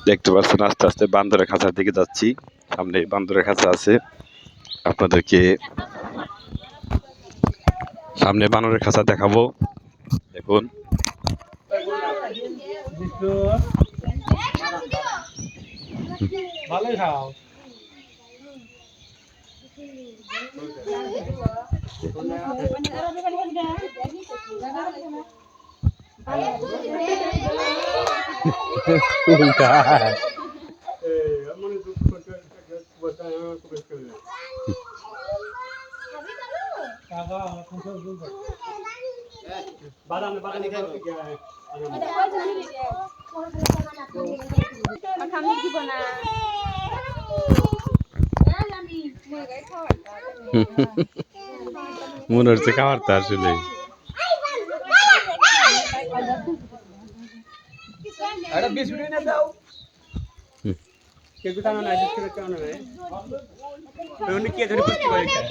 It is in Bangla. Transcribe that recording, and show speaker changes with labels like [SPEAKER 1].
[SPEAKER 1] দেখতে পাচ্ছেন আস্তে আস্তে বান্দরের খাঁচার দিকে যাচ্ছি। সামনে বান্দরের খাঁচা আছে, আপনাদেরকে সামনে বানরের খাঁচা দেখাবো। দেখুন
[SPEAKER 2] ভালোই খাও। বাদাম বাদাম
[SPEAKER 1] মনে হচ্ছে খাবার তো আসলে
[SPEAKER 2] আরে বিস্কুট এনে দাও। কেক দাও না, বিস্কুট দাও না। ওই কে ধরে পুষ্টি করে খায়।